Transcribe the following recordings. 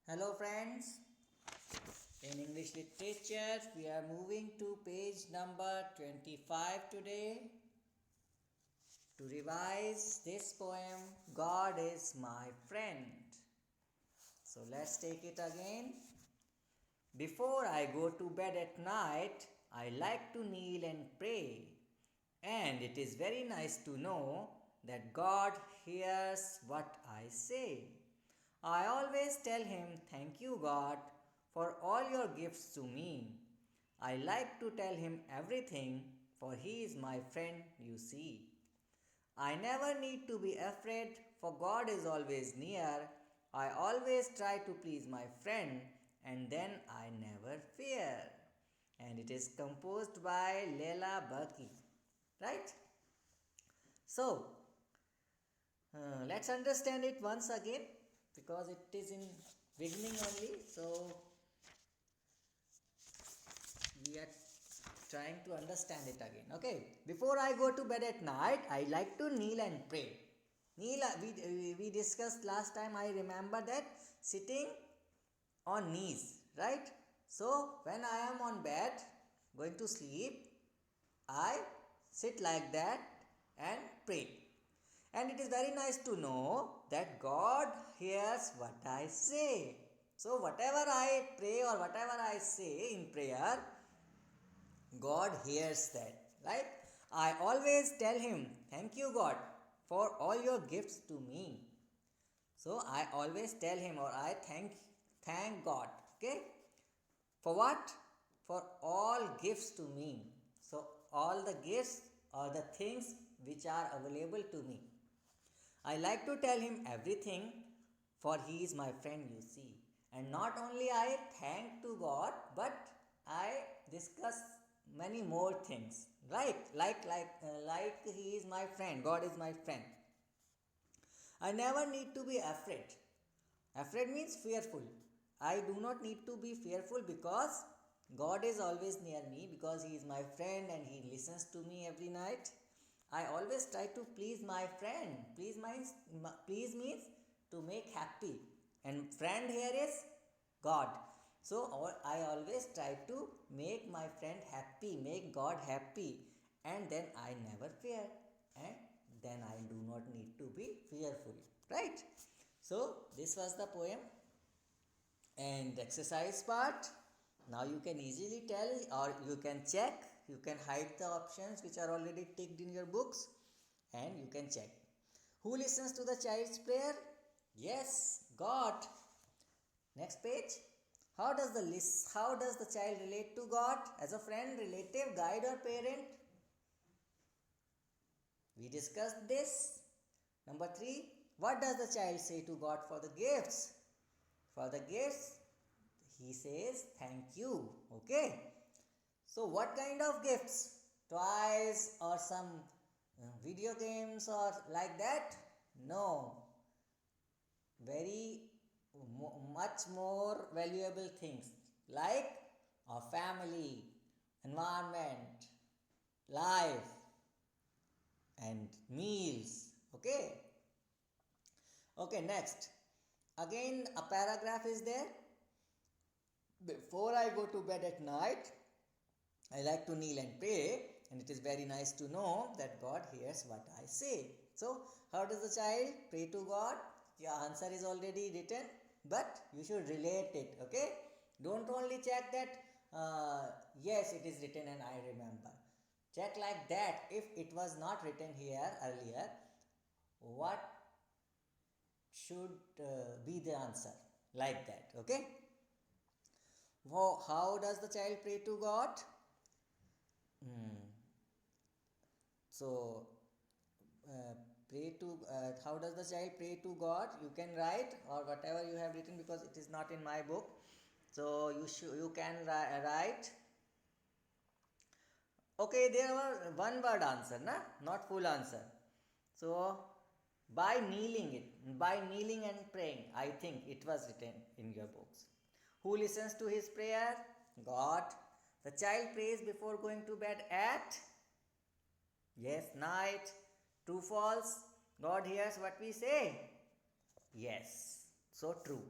Hello friends, in English literature we are moving to page number 25 today to revise this poem God is my friend. So let's take it again. Before I go to bed at night, I like to kneel and pray. And it is very nice to know that God hears what I say. I always tell him, "Thank you, God, for all your gifts to me." I like to tell him everything, for he is my friend, you see. I never need to be afraid, for God is always near. I always try to please my friend, and then I never fear. And it is composed by Leila Baki. Right? So, let's understand it once again because it is in beginning only. So, we are trying to understand it again. Okay, before I go to bed at night, I like to kneel and pray. Kneel, we discussed last time, I remember that, sitting on knees, right? So when I am on bed going to sleep, I sit like that and pray. And it is very nice to know that God hears what I say. So whatever I pray or whatever I say in prayer, God hears that. Like, I always tell him, "Thank you, God, for all your gifts to me." So I always tell him, or I thank God. Okay? For what? For all gifts to me. So all the gifts or the things which are available to me. I like to tell him everything, for he is my friend, you see. And not only I thank to God, but I discuss many more things. Right? Like he is my friend. God is my friend. I never need to be afraid. Afraid means fearful. I do not need to be fearful because God is always near me, because he is my friend and he listens to me every night. I always try to please my friend. Please means to make happy. And friend here is God. So I always try to make my friend happy, make God happy, and then I never fear, and then I do not need to be fearful. Right? So this was the poem and exercise part. Now you can easily tell, or you can check, you can hide the options which are already ticked in your books, and you can check. Who listens to the child's prayer? Yes, God. Next page. How does the child relate to God? As a friend, relative, guide, or parent? We discussed this. Number 3. What does the child say to God for the gifts? For the gifts, he says thank you. Okay. So what kind of gifts? Toys or some video games or like that? No. Very much more valuable things like a family, environment, life, and meals. Okay. Okay, next. Again, a paragraph is there. Before I go to bed at night, I like to kneel and pray, and it is very nice to know that God hears what I say. So, how does the child pray to God? Your answer is already written, but you should relate it. Okay? Don't only check that, yes, it is written and I remember. Check like that. If it was not written here earlier, what should be the answer? Like that. Okay? How does the child pray to God? Hmm. So, uh, how does the child pray to God? You can write, or whatever you have written, because it is not in my book. So you can write. Okay, there were one word answer, na? Not full answer. So by kneeling and praying, I think it was written in your books. Who listens to his prayer? God. The child prays before going to bed at, yes, night. True, false? God hears what we say. Yes, so true.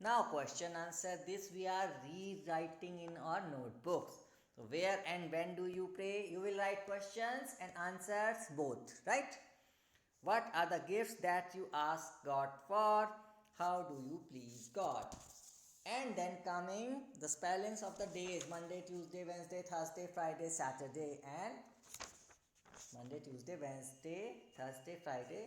Now question answer, this we are rewriting in our notebooks. So where and when do you pray? You will write questions and answers both, right? What are the gifts that you ask God for? How do you please God? And then coming the spellings of the days: Monday, Tuesday, Wednesday, Thursday, Friday, Saturday, and Monday, Tuesday, Wednesday, Thursday, Friday,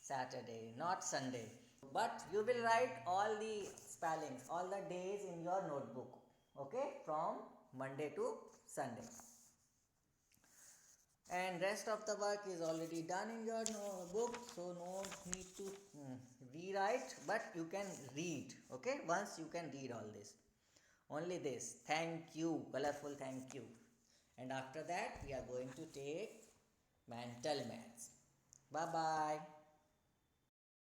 Saturday, not Sunday. But you will write all the spellings, all the days in your notebook, okay, from Monday to Sunday. And rest of the work is already done in your book, so no need to rewrite, but you can read, okay, once you can read all this. Only this, thank you, colorful thank you. And after that we are going to take mental maths. Bye bye.